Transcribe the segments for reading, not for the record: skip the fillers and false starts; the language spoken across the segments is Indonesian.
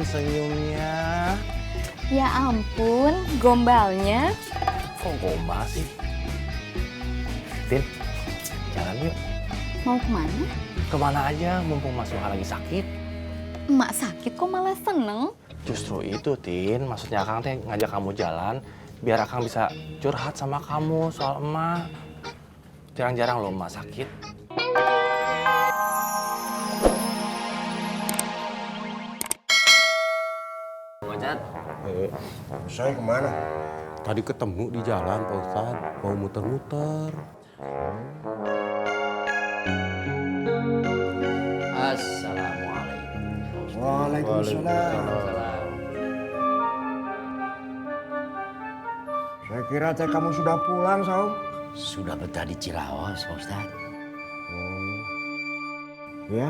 senyumnya. Ya ampun, gombalnya. Kok gombal sih? Tin, jalan yuk. Mau kemana? Kemana aja, mumpung Mas Suha lagi sakit. Emak sakit kok malah seneng. Justru itu, Tin. Maksudnya Akang teh ngajak kamu jalan, biar Akang bisa curhat sama kamu soal emak. Jarang-jarang loh emak sakit. Ocat, Saya kemana? tadi ketemu di jalan Pak Ustadz, mau muter-muter. Assalamualaikum. Waalaikumsalam. Saya kira teh kamu sudah pulang, Saum. Sudah betah di Ciraos, Pak Ustadz. Ya,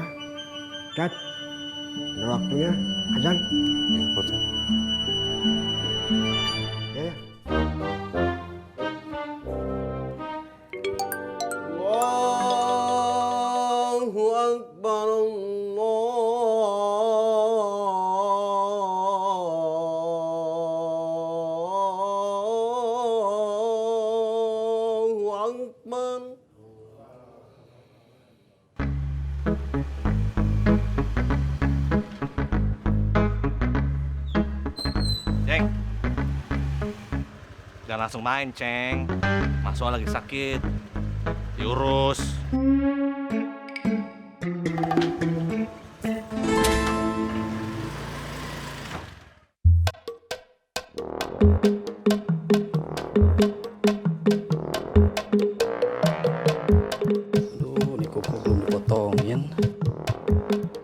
Dad. Udah waktunya azan. Ya, Pak Ustadz. Ya. Allahu Akbar, Allahu Akbar. Ceng, jangan langsung main, Ceng. Mas Suha lagi sakit. Diurus. Aduh, ini kuku belum dipotongin.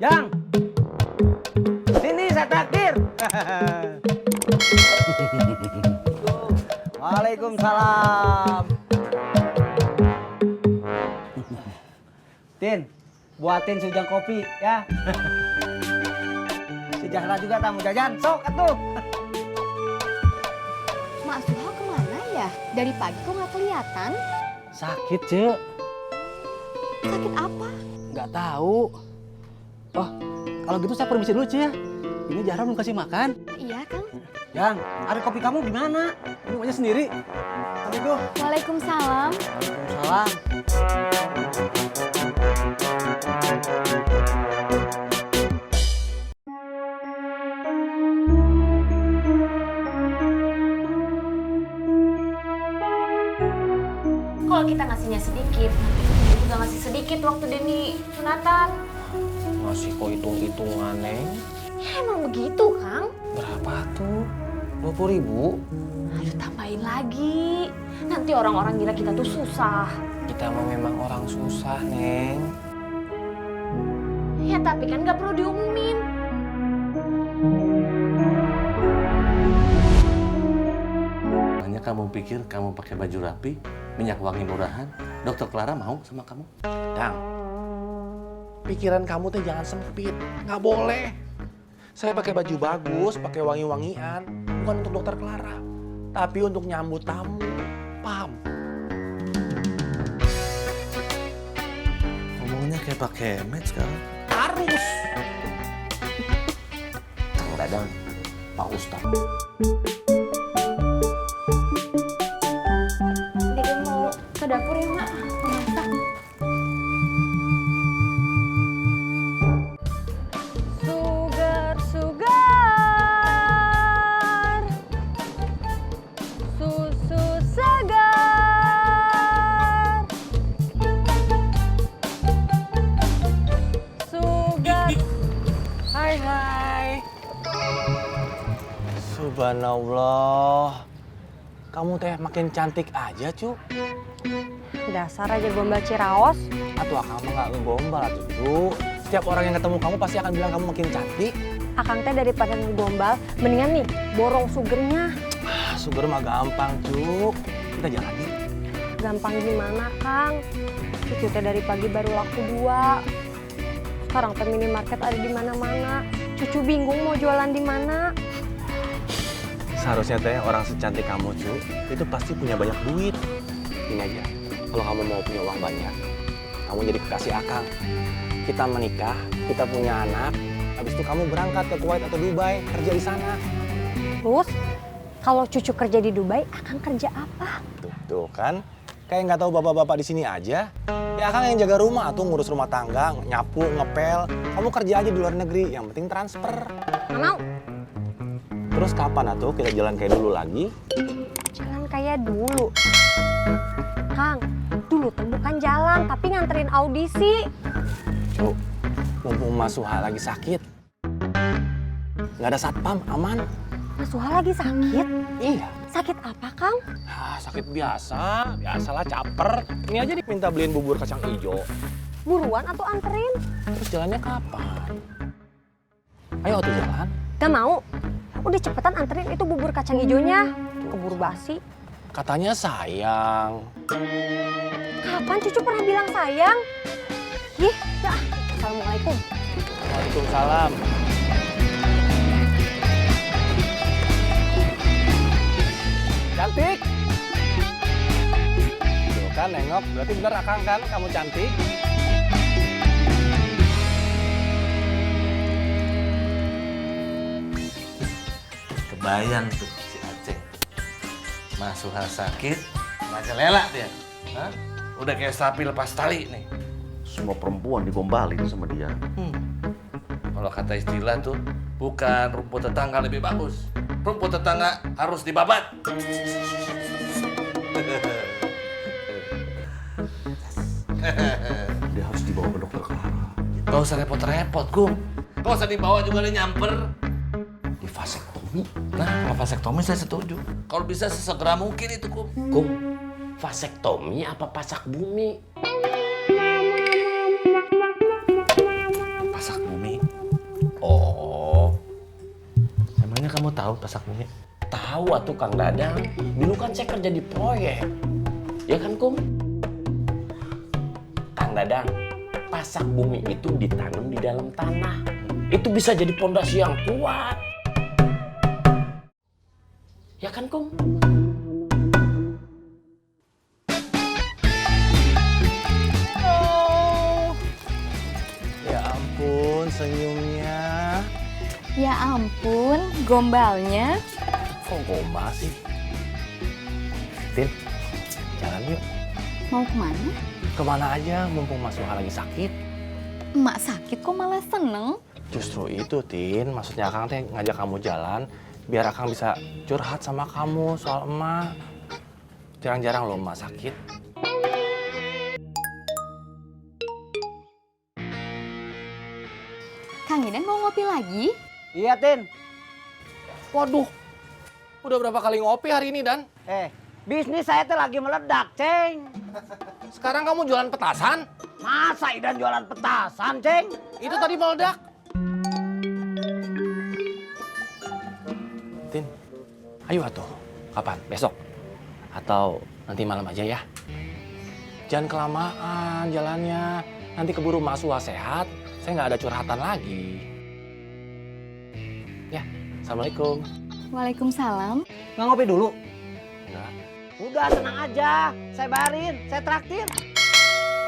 Jang, sini saya traktir. Waalaikumsalam. Tin, buatin sejang kopi ya. Sejahtera juga tamu jajan, sok atuh. Mak Suha kemana ya? Dari pagi kok nggak kelihatan? Sakit, Cek. Sakit apa? Nggak tahu. Oh, kalau gitu saya permisi dulu, Ci ya. Ini Zahra belum kasih makan. Iya, Kang. Jang, ada kopi kamu gimana? Minum aja sendiri. Aduh, Waalaikumsalam. Waalaikumsalam. Kalau kita ngasihnya sedikit, dia juga ngasih sedikit waktu Denny sunatan. Masih kok hitung-hitungan, Neng. Ya, emang begitu, Kang. Berapa tuh? 20.000? Aduh, tambahin lagi. Nanti orang-orang kira kita tuh susah. Kita mah memang orang susah, Neng. Ya, tapi kan nggak perlu diumumin. Makanya kamu pikir kamu pakai baju rapi, minyak wangi murahan, Dokter Clara mau sama kamu? Dang, pikiran kamu tuh jangan sempit. Nggak boleh. Saya pakai baju bagus, pakai wangi-wangian. Bukan untuk Dokter Clara. Tapi untuk nyambut tamu. Paham? Ngomongnya kayak pakai match sekarang. Harus. Kang Dadang, Pak Ustadz. Dede mau ke dapur ya, Mak? Mau masak. Sugar, sugar. Susu segar. Sugar. Hai, hai. Subhanallah. Kamu teh makin cantik aja, Cu. Dasar aja gombal Ciraos. Atau akang mah nggak ngegombal, atuh, Cu. Setiap orang yang ketemu kamu pasti akan bilang kamu makin cantik. Akang teh daripada ngegombal, mendingan nih borong sugernya. Ah, sugar mah gampang, Cu. Kita jalan yuk. Gampang gimana, Kang? Cucu teh dari pagi baru laku 2. Sekarang teh minimarket ada di mana-mana. Cucu bingung mau jualan di mana. Seharusnya teh orang secantik kamu, Cu, itu pasti punya banyak duit. Ini aja, kalau kamu mau punya uang banyak, kamu jadi kekasih akang. Kita menikah, kita punya anak, Habis itu kamu berangkat ke Kuwait atau Dubai, kerja di sana. Terus, kalau cucu kerja di Dubai, Akang kerja apa? Tuh kan, kayak nggak tahu bapak-bapak di sini aja. Ya Akang yang jaga rumah tuh, ngurus rumah tangga, nyapu, ngepel. Kamu kerja aja di luar negeri, yang penting transfer. Nggak mau. Terus kapan atuh kita jalan kayak dulu lagi? Jalan kayak dulu. Kang, dulu tuh bukan jalan, tapi nganterin audisi. Tuh, mumpung Mas Suha lagi sakit. Nggak ada satpam, aman. Mas Suha lagi sakit? Iya. Sakit apa, Kang? Ah, sakit biasa, biasalah caper. Ini aja diminta beliin bubur kacang hijau. Buruan atau anterin? Terus jalannya kapan? Ayo tuh jalan. Gak mau. Udah cepetan anterin itu bubur kacang hijaunya. Keburu basi. Katanya sayang. Kapan cucu pernah bilang sayang? Ih, dah. Assalamualaikum. Waalaikumsalam. Cantik. Tuh kan nengok, berarti bener Akang kan kamu cantik. Kebayang tuh si Aceh. Mas Suha sakit, lela dia. Hah? Udah kayak sapi lepas tali nih. Semua perempuan digombalin sama dia. Kalau kata istilah tuh, bukan rumput tetangga lebih bagus. Rumput tetangga harus dibabat. Dia harus dibawa ke dokter Clara. Gak usah repot-repot, Kum. Gak usah dibawa juga dia nyamper. Di vasektomi. Nah, kalau vasektomi saya setuju. Kalau bisa sesegera mungkin itu, Kum. Kum, vasektomi apa pasak bumi? Pasak bumi. Oh. Emangnya kamu tahu pasak bumi? Tahu atuh Kang Dadang. Dulu kan saya kerja di proyek. Ya kan, Kum? Kang Dadang, pasak bumi itu ditanam di dalam tanah. Itu bisa jadi pondasi yang kuat. Ya kan, Kum? Ya ampun, senyumnya. Ya ampun, gombalnya. Kok gombal sih? Tin, jalan yuk. Mau kemana? Kemana aja, mumpung Mas Suha lagi sakit. Emak sakit kok malah seneng. Justru itu, Tin. Maksudnya Akang teh ngajak kamu jalan, biar Akang bisa curhat sama kamu soal emak. Jarang-jarang loh emak sakit. Kang Idan mau ngopi lagi? Iya, Tin. Waduh, udah berapa kali ngopi hari ini, Dan? Bisnis saya tuh lagi meledak, Ceng. Sekarang kamu jualan petasan? Masa Idan jualan petasan, Ceng? Itu tadi meledak. Tin, ayo atuh. Kapan? Besok? Atau nanti malam aja ya? Jangan kelamaan jalannya. Nanti keburu Mas Suha sehat, saya nggak ada curhatan lagi. Ya, Assalamualaikum. Waalaikumsalam. Nggak ngopi dulu? Enggak. Udah, tenang aja. Saya bayarin, saya traktir.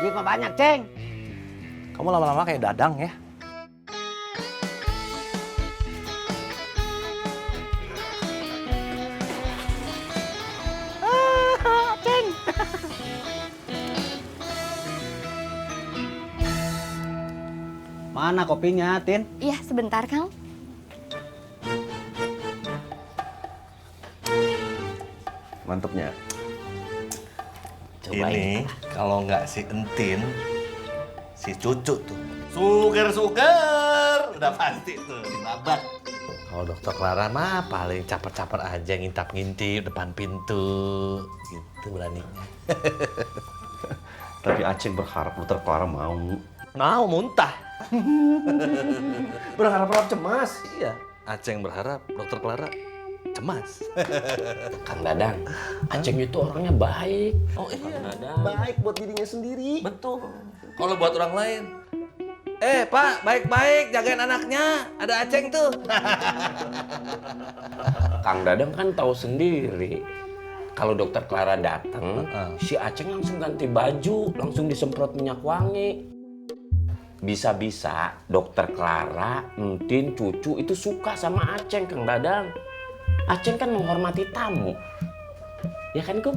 Duit mah banyak, Ceng. Kamu lama-lama kayak Dadang ya? Ceng. Mana kopinya, Tin? Iya, sebentar, Kang. Mantepnya. Coba Ini kalau nggak si Entin, si Cucu tuh. Suger-suger. Udah pasti tuh dibabat. Kalau Dokter Clara mah paling caper-caper aja ngintap-ngintip depan pintu. Gitu beraninya. Tapi Aceh berharap dokter Clara mau. Mau muntah. Berharap cemas. Iya. Aceh berharap Dokter Clara cemas. Kang Dadang, Aceng itu orangnya baik. Oh iya. Kang Dadang. Baik buat dirinya sendiri. Betul. Kalau buat orang lain, Pak, baik-baik jagain anaknya. Ada Aceng tuh. Kang Dadang kan tahu sendiri. Kalau Dokter Clara datang, si Aceng langsung ganti baju, langsung disemprot minyak wangi. bisa-bisa dokter Clara, Entin, Cucu itu suka sama Aceng, Kang Dadang. Aceng kan menghormati tamu. Ya kan, Kum?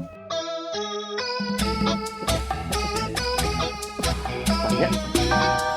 Tanya.